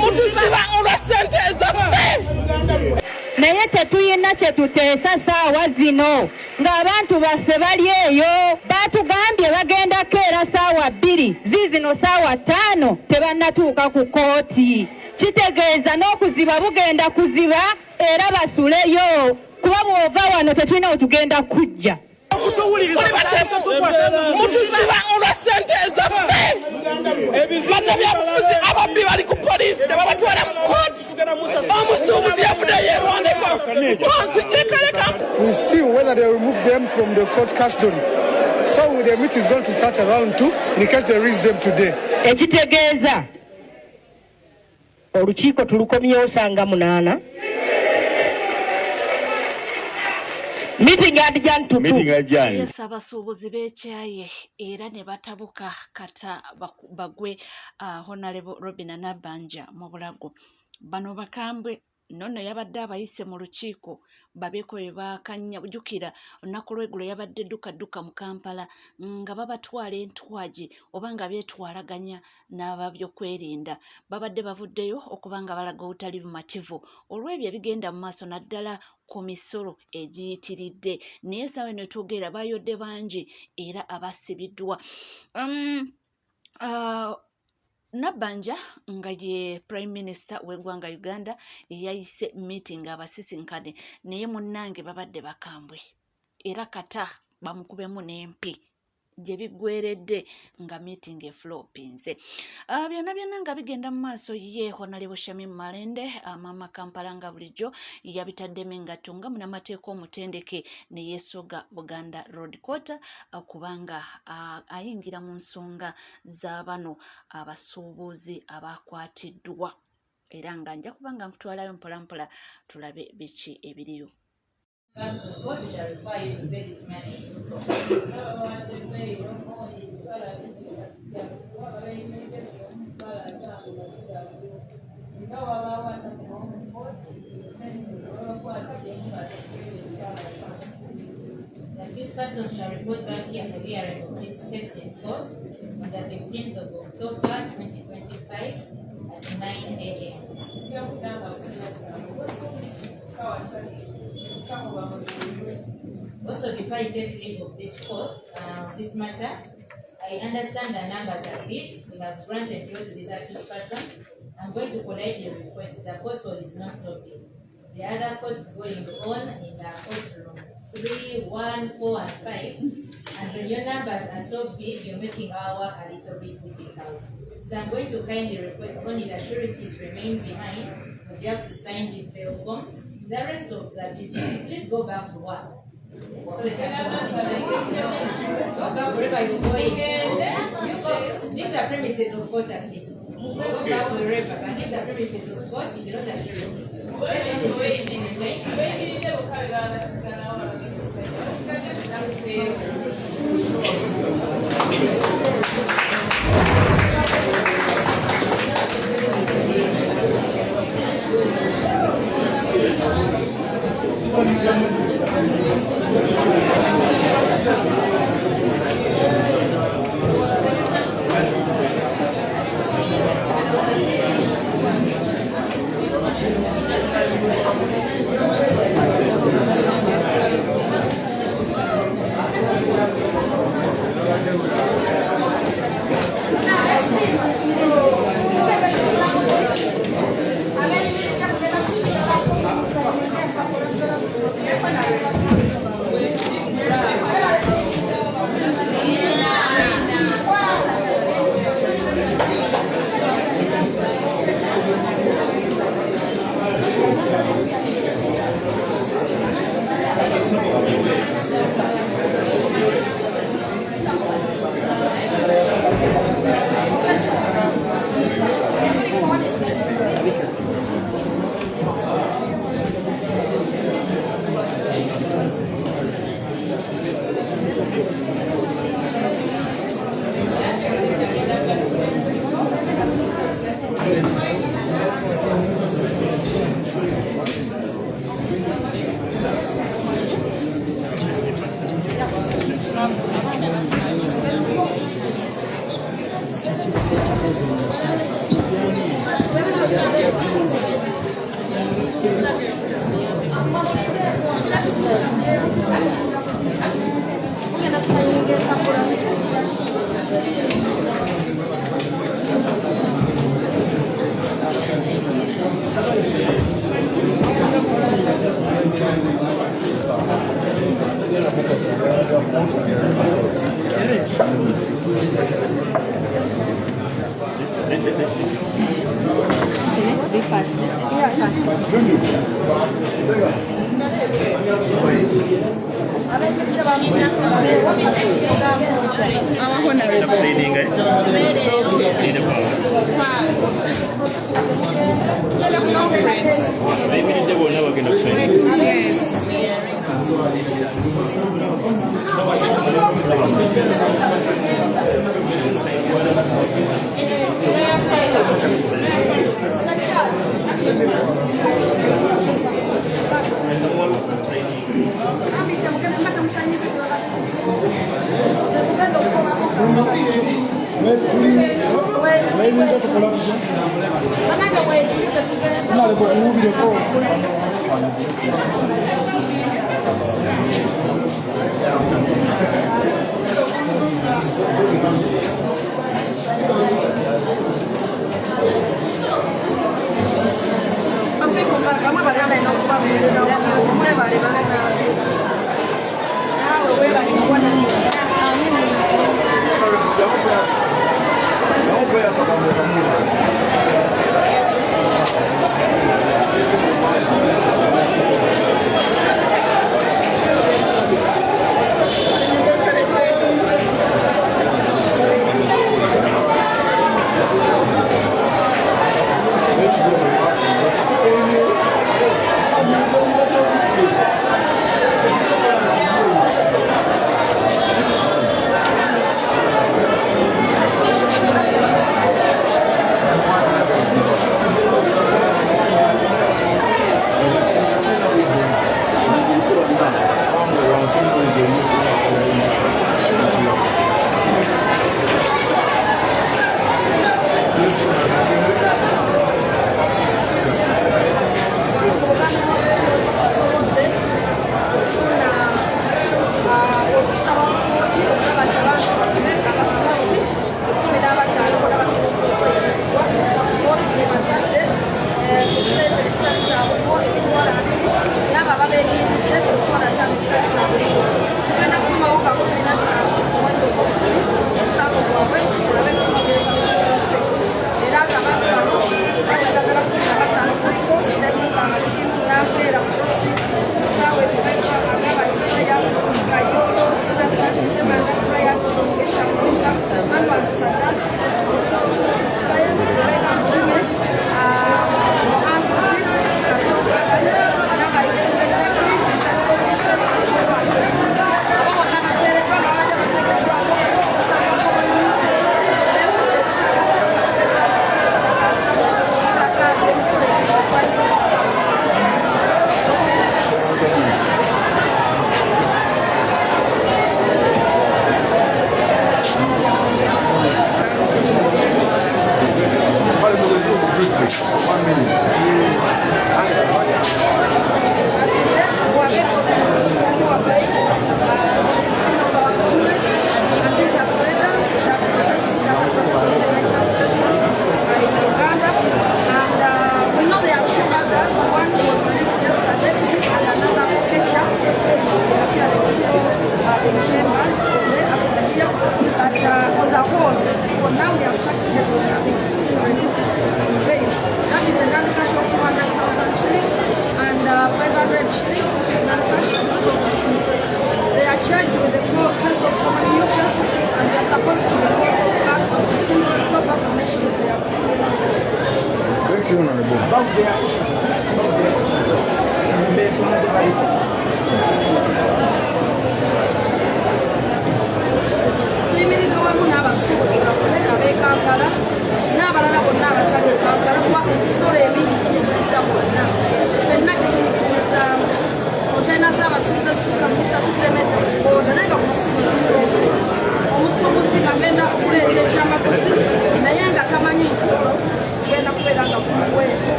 mutusiba olwa ssente ezaffe naye tetuyina kye tuteesa saawa zino ng'abantu baffe bali eyo batugambye bagendako era saawa 2 ziizino saawa 5 tebannatuuka ku kooti kitegeeza n'okuziba bugenda kuziba era basuleyo kuba bw'ova wano tetulina wetugenda kujja mutusiba olwa ssente ezaffe bannabyabufuzi ababbi bali ku poliisi ne babatwala mu kooti omusuubuzi yavudde yeerwaneko we see whether they remove them from the court custody. So the meeting is going to start around 2 in case they reach them today. ekitegeeza olukiiko tulukomyewo sanga 8 meeting adjan tutu yes abasuubuzi b'ekyaye era ne batabuka kata bagwe Honorable Robinah Nabbanja mu Bulago bano bakambwe nonno yabadde abayise mu lukiiko babeeko bye bakanya jjukira olunaku lw'eggulo yabadde dduka mu Kampala nga babatwala entwaji oba nga beetwalaganya n'ababyokwerinda babadde bavuddeyo okuba nga balaga obutali bumativu olw'ebyo ebigenda mu maaso naddala ku misolo egiyitiridde naye saawa eno etwogera bayodde bangi era abasibiddwa Nabbanja nga ye Prime Minister w'eggwanga Uganda yayise meeting abasisinkane naye munnange babadde bakambwe era kata bamukubemu n'empi gye biggweredde nga meeting eflopinze byonna nga bigenda mu maaso ye Honorable Shamim Malende Mama Kampala nga bulijjo yabitaddemu engatto nga munnamateeka omutendeke ne yeesoga Buganda Road Quarter kubanga ayingira mu nsonga z'abano abasuubuzi abakwatiddwa era nga nja kubanga ntutwalayo mpolampola tulabe biki ebiriyo. What we shall require you to pay this money. This person shall report back here for hearing of this case in court on the 15th of October 2025 at 9 a.m. Also, before I take leave of this course, this matter, I understand the numbers are big. We have granted you to these accused persons. I'm going to politely request the court hall is not so big. The other courts going on in the courtroom 3, 1, 4, and 5. And when your numbers are so big, you're making our work a little bit difficult. So I'm going to kindly request only the sureties remain behind, because you have to sign these bail forms. The rest of the business, please go back to work. So they can go back wherever you're going. You go, leave the premises of court at least. Go back wherever, but leave the premises of court if you're not a surety. let's be fast.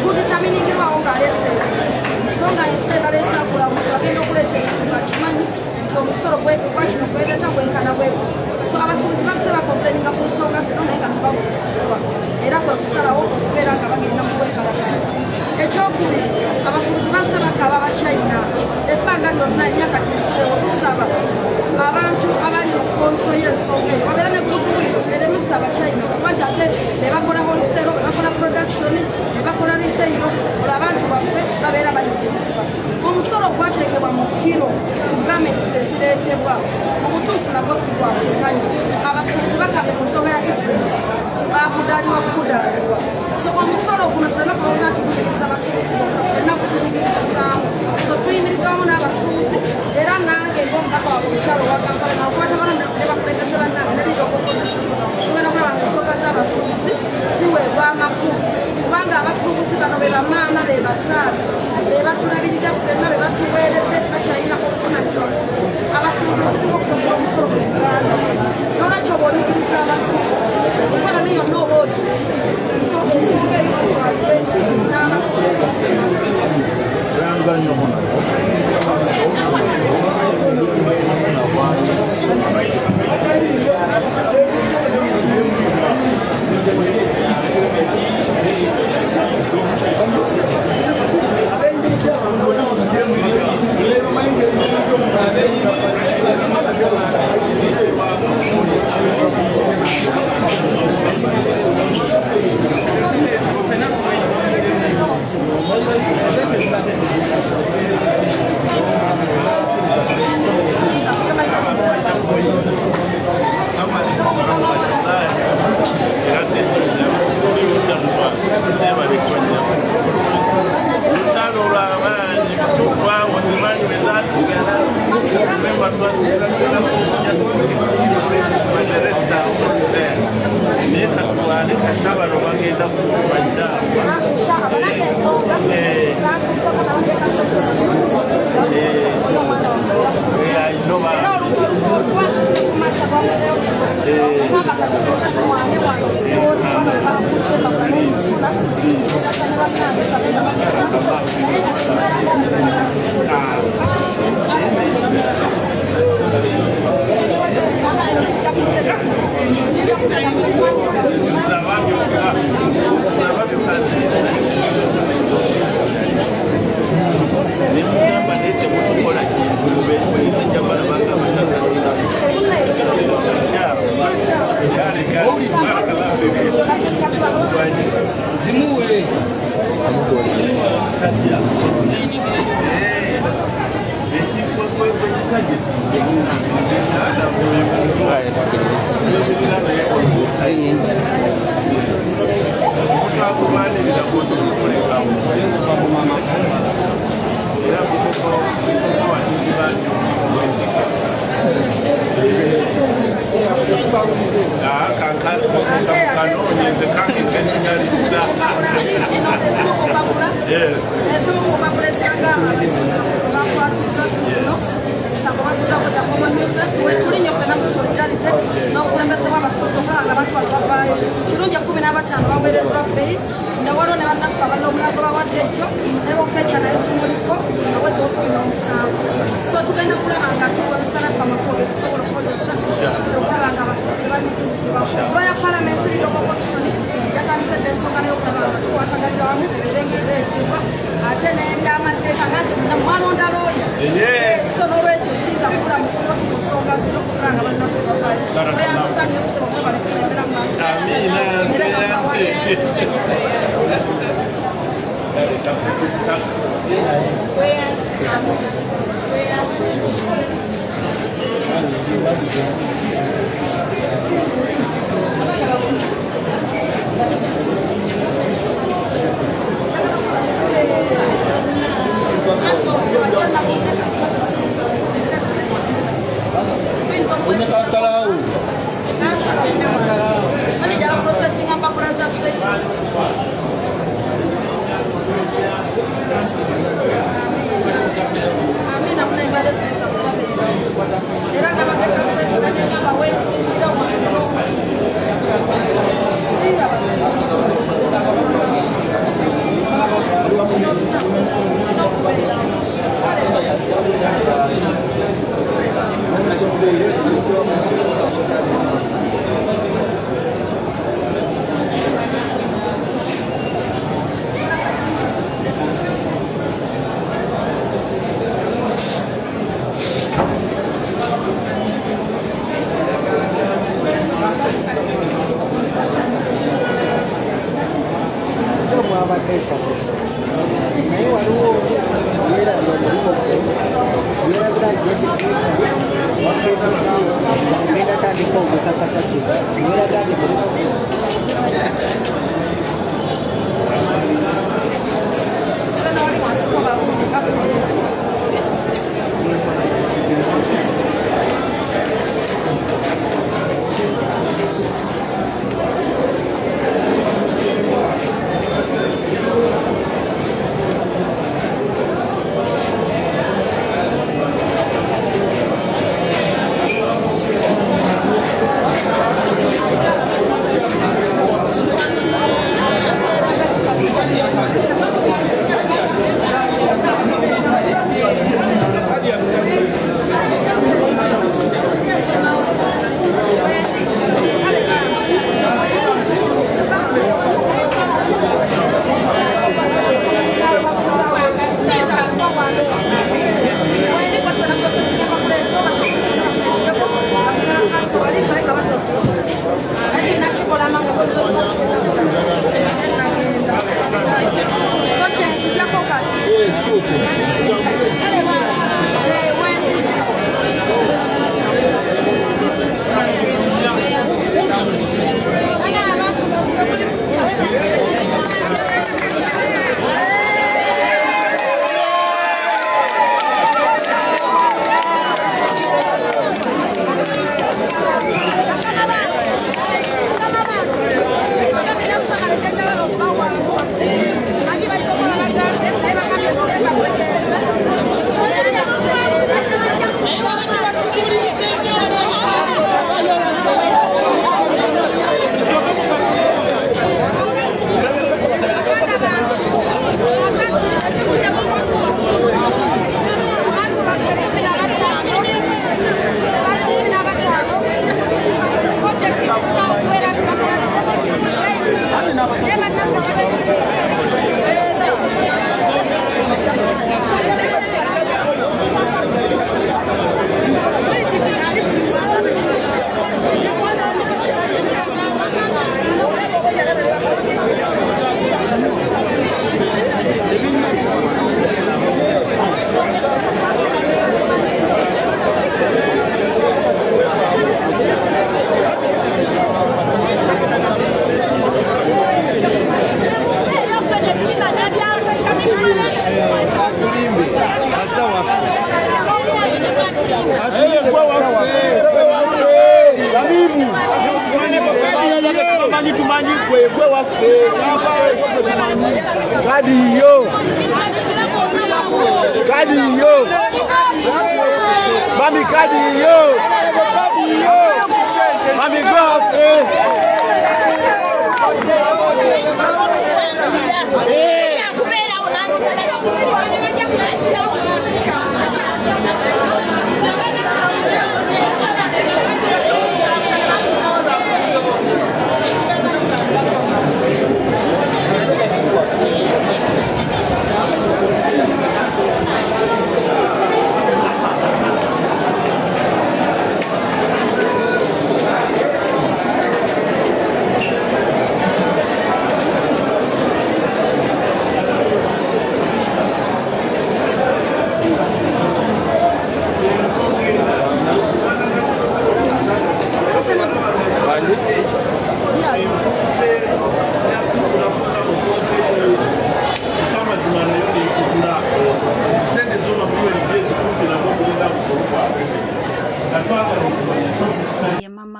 Good determining wabeera ne gurupu eremusa abachina kubanga ate ne bakola wholesale ne bakola production ne bakola retail olwo abantu baffe babeera balimusibwa omusolo gwateekebwa mu kiro gavumenti ezireetebwa obutuufu nabwo si bwakumanyi abasuubuzi bakabye ku nsonga ya difference bakudaliwa kukudalirwa so omusolo guno tulina kulowooza nti guyigiriza abasuubuzi fenna kutuyigiririzaamu so tuyimiriddewamu n'abasuubuzi era nange ng'omubaka wa omukyalo wa kampala nakukwata bana ne bakulembeze bannange nerida opposition tugenda kulaba nga ensonga z'abasuubuzi ziweebwa amakulu kubanga abasuubuzi bano be bamaama be bataata be batulabirira ffenna be batuweeredde bakyalina okuvunanyizibwa abasuubuzi basinga okusasula omusolo mu uganda nolwekyo bw'oyigiriza abasuubuzi economy yonna oba ogisi so ensonga eyitwalire kirungi 15 baweereddwa bbiri newaliwo ne bannaffe aban'omulago bawaddejo ne bokeca naye tumuliko naweza 17 so tugenda kulaba nga tukozesa naffe amakulu tusobola okukozesa okulaba nga abasuubuzi banyigirizibwa kuba ya palamenti lidokopozitioni yatandisedde ensonga n'okulaba nga tukwataganira wamu ebeere ng'ereetebwa ate n'ebyamateeka ngaze munda mwalonda looya so n'olwekyo siyinza kukula mu kkooti ku nsonga zino okukulaba nga bannaffe bavayo oyansiza nnyo ssebo twebale kutembera mu bantu Era emphasis. Naye waliwo yeerabira omulimu gwe, yeerabira Jessica wakeesisi agenda tandika ogukakasasibwa, yeerabira nti mulimu gwe.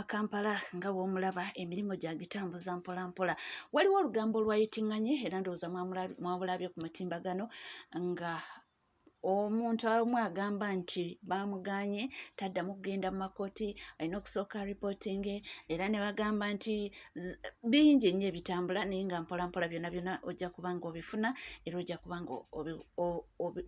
Kampala nga w'omulaba emirimu gyagitambuza mpola mpola. Waliwo olugambo lwayitinganye era ndowooza mwabulabye ku mutimbagano nga omuntu omu agamba nti bamuganye taddamu kugenda mu makooti, alina okusooka ripootinge, era ne bagamba nti bingi nnyo ebitambula naye nga mpola mpola byonna byonna ojja kuba nga obifuna era ojja kuba nga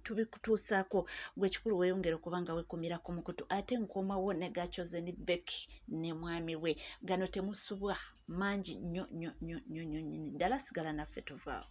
tubikutuusaako. Gwe kikulu weeyongera okuba nga weekumira ku mukutu. Ate nkomawo ne Gachoze ne Becky ne mwami we, gano temusubwa mangi nnyo nnyo nnyo nnyo nnyo ddala. Sigala naffe tuvaawo.